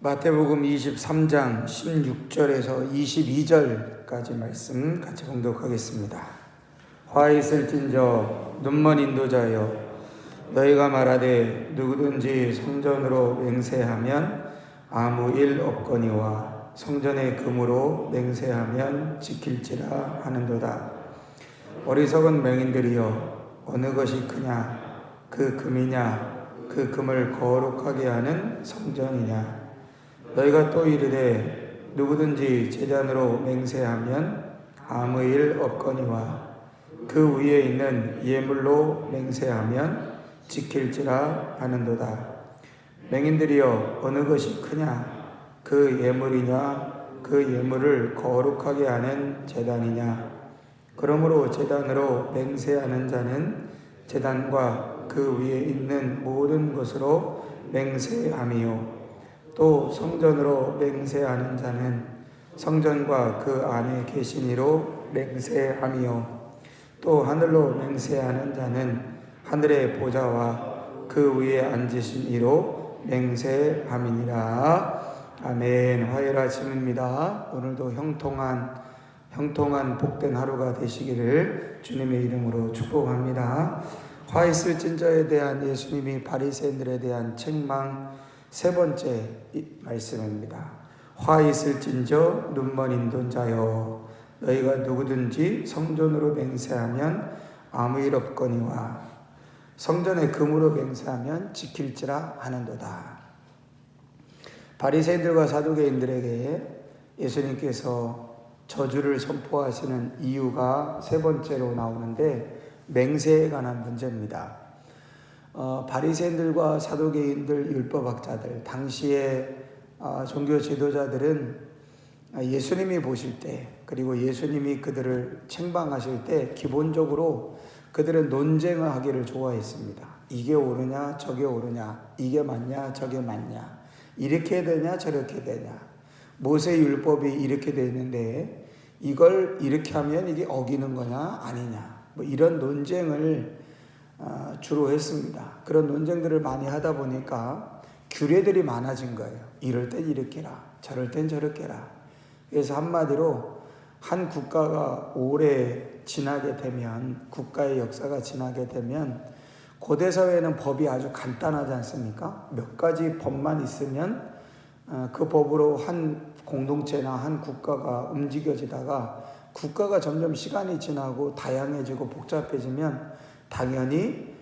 마태복음 23장 16절에서 22절까지 말씀 같이 봉독하겠습니다. 화 있을진저 눈먼 인도자여, 너희가 말하되 누구든지 성전으로 맹세하면 아무 일 없거니와 성전의 금으로 맹세하면 지킬지라 하는도다. 어리석은 맹인들이여, 어느 것이 크냐? 그 금이냐? 그 금을 거룩하게 하는 성전이냐? 너희가 또 이르되 누구든지 제단으로 맹세하면 아무 일 없거니와 그 위에 있는 예물로 맹세하면 지킬지라 하는도다. 맹인들이여, 어느 것이 크냐? 그 예물이냐? 그 예물을 거룩하게 하는 제단이냐? 그러므로 제단으로 맹세하는 자는 제단과 그 위에 있는 모든 것으로 맹세함이요, 또 성전으로 맹세하는 자는 성전과 그 안에 계신 이로 맹세함이요, 또 하늘로 맹세하는 자는 하늘의 보좌와 그 위에 앉으신 이로 맹세함이니라. 아멘. 화요일 아침입니다. 오늘도 형통한 복된 하루가 되시기를 주님의 이름으로 축복합니다. 화 있을진저에 대한 예수님이 바리새인들에 대한 책망 세 번째 말씀입니다. 화 있을진저 눈먼 인도자여, 너희가 누구든지 성전으로 맹세하면 아무 일 없거니와 성전의 금으로 맹세하면 지킬지라 하는도다. 바리새인들과 사두개인들에게 예수님께서 저주를 선포하시는 이유가 세 번째로 나오는데, 맹세에 관한 문제입니다. 바리새인들과 사두개인들, 율법학자들, 당시의 종교 지도자들은 예수님이 보실 때, 그리고 예수님이 그들을 책망하실 때 기본적으로 그들은 논쟁을 하기를 좋아했습니다. 이게 옳으냐 저게 옳으냐, 이게 맞냐 저게 맞냐, 이렇게 되냐 저렇게 되냐, 모세 율법이 이렇게 되어 있는데 이걸 이렇게 하면 이게 어기는 거냐 아니냐, 뭐 이런 논쟁을 주로 했습니다. 그런 논쟁들을 많이 하다 보니까 규례들이 많아진 거예요. 이럴 땐 이렇게 해라, 저럴 땐 저렇게 해라. 그래서 한마디로 한 국가가 오래 지나게 되면, 국가의 역사가 지나게 되면, 고대 사회에는 법이 아주 간단하지 않습니까? 몇 가지 법만 있으면 그 법으로 한 공동체나 한 국가가 움직여지다가, 국가가 점점 시간이 지나고 다양해지고 복잡해지면 당연히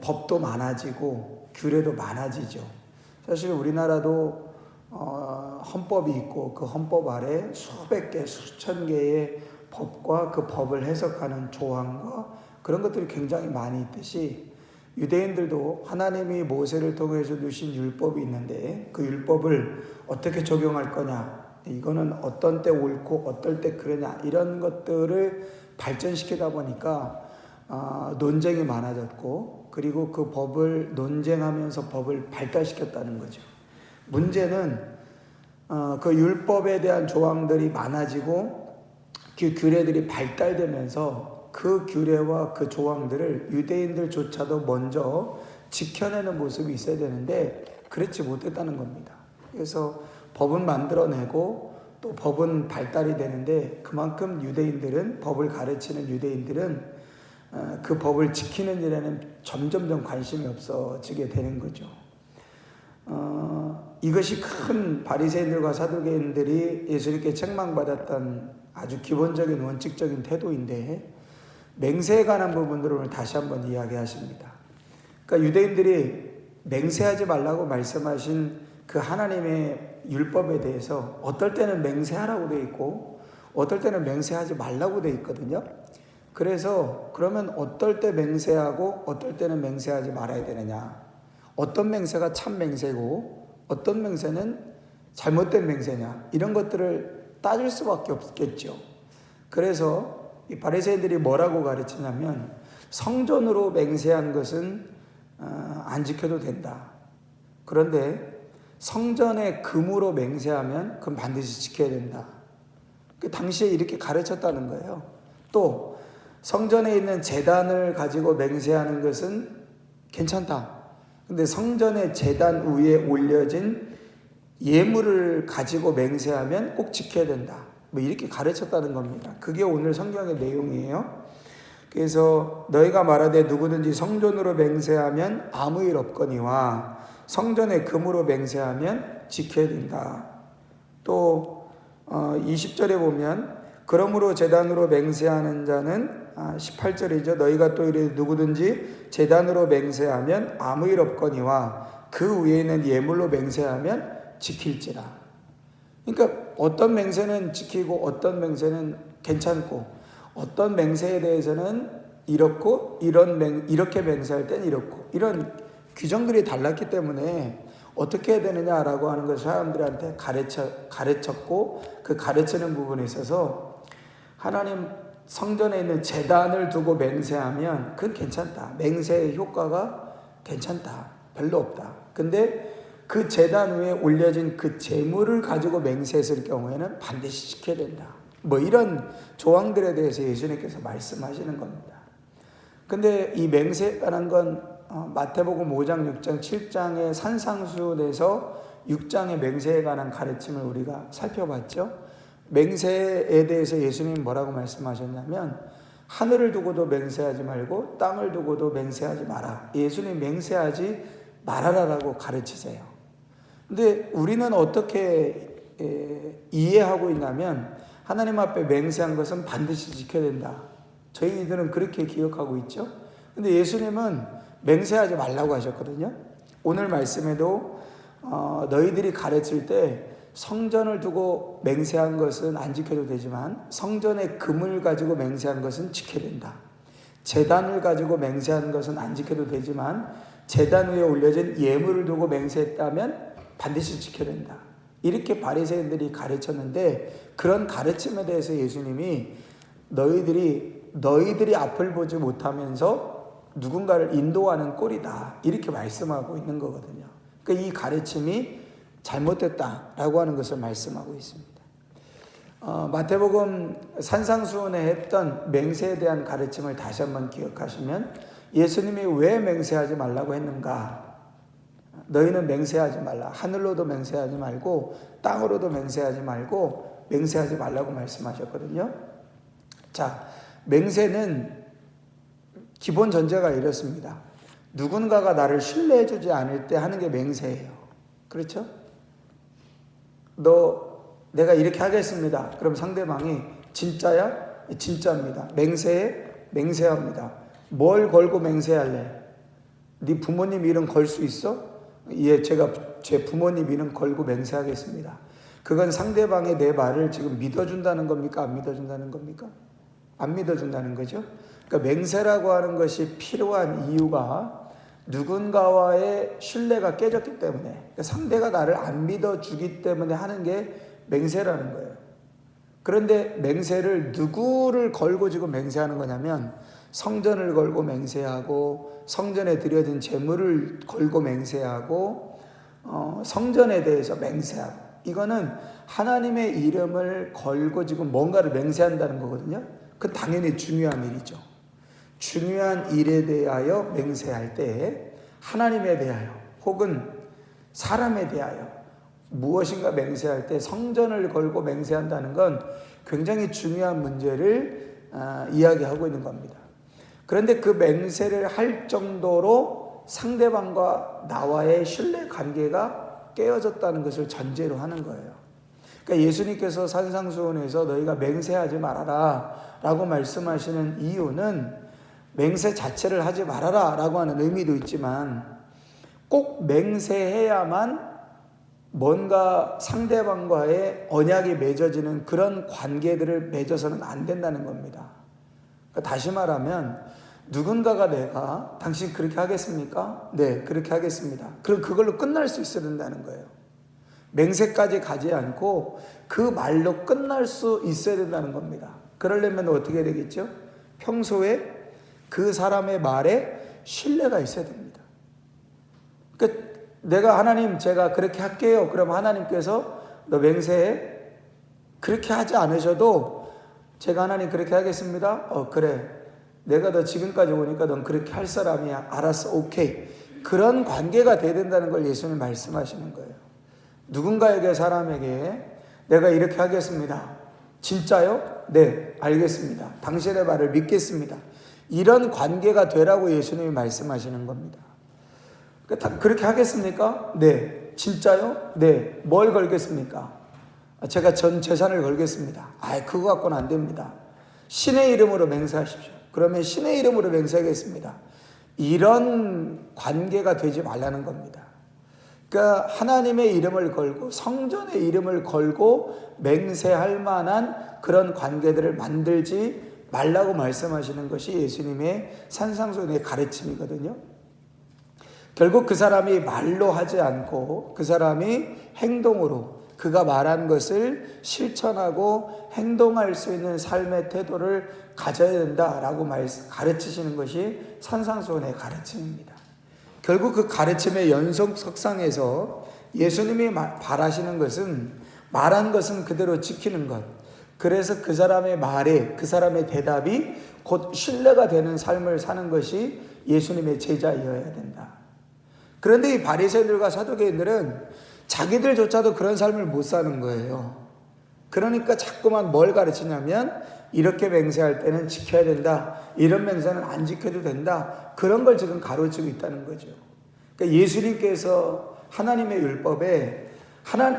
법도 많아지고 규례도 많아지죠. 사실 우리나라도 헌법이 있고 그 헌법 아래 수백 개, 수천 개의 법과 그 법을 해석하는 조항과 그런 것들이 굉장히 많이 있듯이, 유대인들도 하나님이 모세를 통해서 주신 율법이 있는데 그 율법을 어떻게 적용할 거냐, 이거는 어떤 때 옳고 어떨 때 그러냐, 이런 것들을 발전시키다 보니까 논쟁이 많아졌고, 그리고 그 법을 논쟁하면서 법을 발달시켰다는 거죠. 문제는 그 율법에 대한 조항들이 많아지고 그 규례들이 발달되면서 그 규례와 그 조항들을 유대인들조차도 먼저 지켜내는 모습이 있어야 되는데 그렇지 못했다는 겁니다. 그래서 법은 만들어내고 또 법은 발달이 되는데, 그만큼 유대인들은, 법을 가르치는 유대인들은 그 법을 지키는 일에는 점점점 관심이 없어지게 되는 거죠. 이것이 큰 바리새인들과 사두개인들이 예수님께 책망받았던 아주 기본적인 원칙적인 태도인데, 맹세에 관한 부분들을 오늘 다시 한번 이야기하십니다. 그러니까 유대인들이 맹세하지 말라고 말씀하신 그 하나님의 율법에 대해서 어떨 때는 맹세하라고 되어 있고 어떨 때는 맹세하지 말라고 되어 있거든요. 그래서 그러면 어떨 때 맹세하고 어떨 때는 맹세하지 말아야 되느냐, 어떤 맹세가 참 맹세고 어떤 맹세는 잘못된 맹세냐, 이런 것들을 따질 수밖에 없겠죠. 그래서 이 바리새인들이 뭐라고 가르치냐면, 성전으로 맹세한 것은 안 지켜도 된다. 그런데 성전의 금으로 맹세하면 그건 반드시 지켜야 된다. 그 당시에 이렇게 가르쳤다는 거예요. 또 성전에 있는 제단을 가지고 맹세하는 것은 괜찮다. 근데 성전의 제단 위에 올려진 예물을 가지고 맹세하면 꼭 지켜야 된다. 뭐 이렇게 가르쳤다는 겁니다. 그게 오늘 성경의 내용이에요. 그래서 너희가 말하되 누구든지 성전으로 맹세하면 아무 일 없거니와 성전의 금으로 맹세하면 지켜야 된다. 또 20절에 보면 그러므로 제단으로 맹세하는 자는 18절이죠. 너희가 또 이르되 누구든지 제단으로 맹세하면 아무 일 없거니와 그 위에는 예물로 맹세하면 지킬지라. 그러니까 어떤 맹세는 지키고 어떤 맹세는 괜찮고 어떤 맹세에 대해서는 이렇고 이렇게 맹세할 땐 이렇고 이런 규정들이 달랐기 때문에 어떻게 해야 되느냐라고 하는 것을 사람들한테 가르쳤고 그 가르치는 부분에 있어서 하나님 성전에 있는 제단을 두고 맹세하면 그건 괜찮다. 맹세의 효과가 괜찮다. 별로 없다. 근데 그 제단 위에 올려진 그 제물을 가지고 맹세했을 경우에는 반드시 지켜야 된다. 뭐 이런 조항들에 대해서 예수님께서 말씀하시는 겁니다. 근데 이 맹세에 관한 건 마태복음 5장, 6장, 7장의 산상수훈에서 6장의 맹세에 관한 가르침을 우리가 살펴봤죠. 맹세에 대해서 예수님이 뭐라고 말씀하셨냐면 하늘을 두고도 맹세하지 말고 땅을 두고도 맹세하지 마라. 예수님 맹세하지 말아라라고 가르치세요. 근데 우리는 어떻게 이해하고 있냐면 하나님 앞에 맹세한 것은 반드시 지켜야 된다. 저희들은 그렇게 기억하고 있죠. 근데 예수님은 맹세하지 말라고 하셨거든요. 오늘 말씀에도 너희들이 가르칠 때 성전을 두고 맹세한 것은 안 지켜도 되지만 성전의 금을 가지고 맹세한 것은 지켜야 된다. 제단을 가지고 맹세한 것은 안 지켜도 되지만 제단 위에 올려진 예물을 두고 맹세했다면 반드시 지켜야 된다. 이렇게 바리새인들이 가르쳤는데 그런 가르침에 대해서 예수님이 너희들이 앞을 보지 못하면서 누군가를 인도하는 꼴이다. 이렇게 말씀하고 있는 거거든요. 그러니까 이 가르침이 잘못됐다라고 하는 것을 말씀하고 있습니다. 마태복음 산상수훈에 했던 맹세에 대한 가르침을 다시 한번 기억하시면 예수님이 왜 맹세하지 말라고 했는가? 너희는 맹세하지 말라. 하늘로도 맹세하지 말고 땅으로도 맹세하지 말고 맹세하지 말라고 말씀하셨거든요. 자, 맹세는 기본 전제가 이렇습니다. 누군가가 나를 신뢰해주지 않을 때 하는 게 맹세예요. 그렇죠? 내가 이렇게 하겠습니다. 그럼 상대방이 진짜야? 진짜입니다. 맹세해? 맹세합니다. 뭘 걸고 맹세할래? 네 부모님 이름 걸 수 있어? 예, 제가 제 부모님 이름 걸고 맹세하겠습니다. 그건 상대방의 내 말을 지금 믿어준다는 겁니까? 안 믿어준다는 겁니까? 안 믿어준다는 거죠. 그러니까 맹세라고 하는 것이 필요한 이유가 누군가와의 신뢰가 깨졌기 때문에, 그러니까 상대가 나를 안 믿어주기 때문에 하는 게 맹세라는 거예요. 그런데 맹세를 누구를 걸고 지금 맹세하는 거냐면 성전을 걸고 맹세하고 성전에 드려진 제물을 걸고 맹세하고 성전에 대해서 맹세하고, 이거는 하나님의 이름을 걸고 지금 뭔가를 맹세한다는 거거든요. 그건 당연히 중요한 일이죠. 중요한 일에 대하여 맹세할 때 하나님에 대하여 혹은 사람에 대하여 무엇인가 맹세할 때 성전을 걸고 맹세한다는 건 굉장히 중요한 문제를 이야기하고 있는 겁니다. 그런데 그 맹세를 할 정도로 상대방과 나와의 신뢰 관계가 깨어졌다는 것을 전제로 하는 거예요. 그러니까 예수님께서 산상수훈에서 너희가 맹세하지 말아라 라고 말씀하시는 이유는 맹세 자체를 하지 말아라 라고 하는 의미도 있지만 꼭 맹세해야만 뭔가 상대방과의 언약이 맺어지는 그런 관계들을 맺어서는 안 된다는 겁니다. 그러니까 다시 말하면 누군가가 내가 당신 그렇게 하겠습니까? 네, 그렇게 하겠습니다. 그럼 그걸로 끝날 수 있어야 된다는 거예요. 맹세까지 가지 않고 그 말로 끝날 수 있어야 된다는 겁니다. 그러려면 어떻게 되겠죠? 평소에 그 사람의 말에 신뢰가 있어야 됩니다. 그러니까 내가 하나님 제가 그렇게 할게요. 그럼 하나님께서 너 맹세해? 그렇게 하지 않으셔도 제가 하나님 그렇게 하겠습니다. 그래. 내가 너 지금까지 오니까 넌 그렇게 할 사람이야. 알았어. 오케이. 그런 관계가 돼야 된다는 걸 예수님이 말씀하시는 거예요. 누군가에게, 사람에게 내가 이렇게 하겠습니다. 진짜요? 네, 알겠습니다. 당신의 말을 믿겠습니다. 이런 관계가 되라고 예수님이 말씀하시는 겁니다. 그렇게 하겠습니까? 네. 진짜요? 네. 뭘 걸겠습니까? 제가 전 재산을 걸겠습니다. 그거 갖고는 안 됩니다. 신의 이름으로 맹세하십시오. 그러면 신의 이름으로 맹세하겠습니다. 이런 관계가 되지 말라는 겁니다. 그러니까 하나님의 이름을 걸고 성전의 이름을 걸고 맹세할 만한 그런 관계들을 만들지 말라고 말씀하시는 것이 예수님의 산상수훈의 가르침이거든요. 결국 그 사람이 말로 하지 않고 그 사람이 행동으로 그가 말한 것을 실천하고 행동할 수 있는 삶의 태도를 가져야 된다라고 가르치시는 것이 산상수훈의 가르침입니다. 결국 그 가르침의 연속석상에서 예수님이 바라시는 것은 말한 것은 그대로 지키는 것. 그래서 그 사람의 말에 그 사람의 대답이 곧 신뢰가 되는 삶을 사는 것이 예수님의 제자이어야 된다. 그런데 이 바리새인들과 사두개인들은 자기들조차도 그런 삶을 못 사는 거예요. 그러니까 자꾸만 뭘 가르치냐면 이렇게 맹세할 때는 지켜야 된다. 이런 맹세는 안 지켜도 된다. 그런 걸 지금 가르치고 있다는 거죠. 그러니까 예수님께서 하나님의 율법에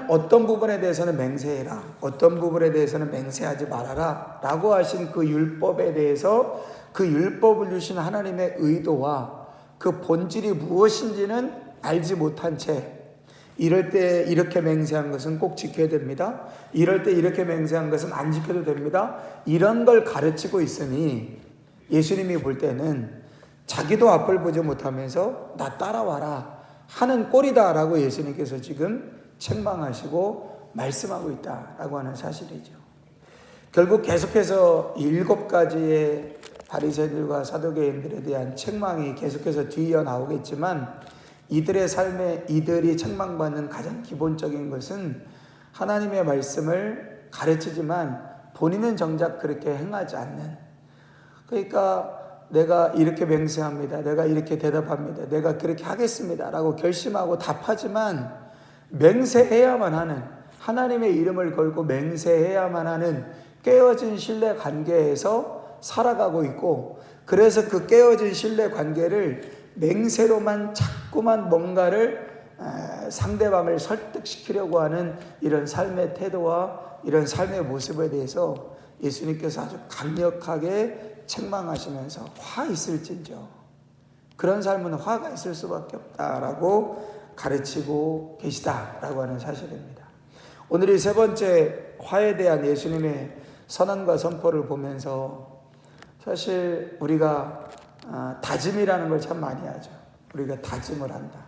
어떤 부분에 대해서는 맹세해라, 어떤 부분에 대해서는 맹세하지 말아라 라고 하신 그 율법에 대해서 그 율법을 주신 하나님의 의도와 그 본질이 무엇인지는 알지 못한 채 이럴 때 이렇게 맹세한 것은 꼭 지켜야 됩니다. 이럴 때 이렇게 맹세한 것은 안 지켜도 됩니다. 이런 걸 가르치고 있으니 예수님이 볼 때는 자기도 앞을 보지 못하면서 나 따라와라 하는 꼴이다라고 예수님께서 지금 책망하시고 말씀하고 있다라고 하는 사실이죠. 결국 계속해서 7가지의 바리새인들과 사두개인들에 대한 책망이 계속해서 뒤이어 나오겠지만 이들의 삶에 이들이 책망받는 가장 기본적인 것은 하나님의 말씀을 가르치지만 본인은 정작 그렇게 행하지 않는, 그러니까 내가 이렇게 맹세합니다, 내가 이렇게 대답합니다, 내가 그렇게 하겠습니다 라고 결심하고 답하지만 맹세해야만 하는, 하나님의 이름을 걸고 맹세해야만 하는 깨어진 신뢰 관계에서 살아가고 있고, 그래서 그 깨어진 신뢰 관계를 맹세로만 자꾸만 뭔가를 상대방을 설득시키려고 하는 이런 삶의 태도와 이런 삶의 모습에 대해서 예수님께서 아주 강력하게 책망하시면서 화 있을진저, 그런 삶은 화가 있을 수밖에 없다라고 가르치고 계시다라고 하는 사실입니다. 오늘 이 3번째 화에 대한 예수님의 선언과 선포를 보면서 사실 우리가 다짐이라는 걸 참 많이 하죠. 우리가 다짐을 한다.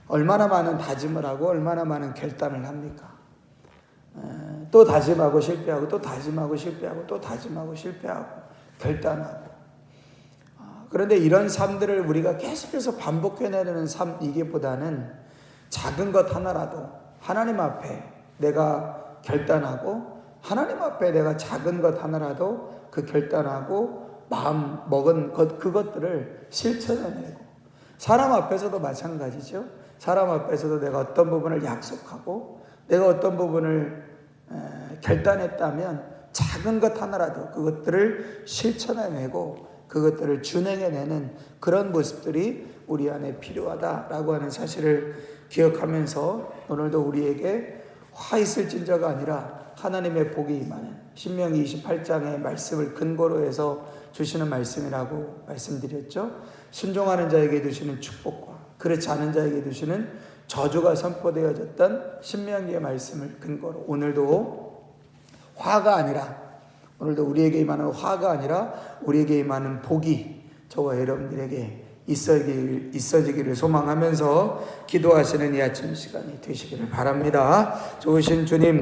얼마나 많은 다짐을 하고 얼마나 많은 결단을 합니까? 또 다짐하고 실패하고 또 다짐하고 실패하고 또 다짐하고 실패하고 결단하고. 그런데 이런 삶들을 우리가 계속해서 반복해내는 삶이기보다는 작은 것 하나라도 하나님 앞에 내가 결단하고 하나님 앞에 내가 작은 것 하나라도 그 결단하고 마음 먹은 그것들을 실천해내고, 사람 앞에서도 마찬가지죠. 사람 앞에서도 내가 어떤 부분을 약속하고 내가 어떤 부분을 결단했다면 작은 것 하나라도 그것들을 실천해내고 그것들을 준행해내는 그런 모습들이 우리 안에 필요하다라고 하는 사실을 기억하면서 오늘도 우리에게 화 있을진저가 아니라 하나님의 복이 임하는 신명기 28장의 말씀을 근거로 해서 주시는 말씀이라고 말씀드렸죠. 순종하는 자에게 주시는 축복과 그렇지 않은 자에게 주시는 저주가 선포되어졌던 신명기의 말씀을 근거로 오늘도 화가 아니라, 오늘도 우리에게 임하는 화가 아니라 우리에게 임하는 복이 저와 여러분들에게 있어지기를 소망하면서 기도하시는 이 아침 시간이 되시기를 바랍니다. 좋으신 주님,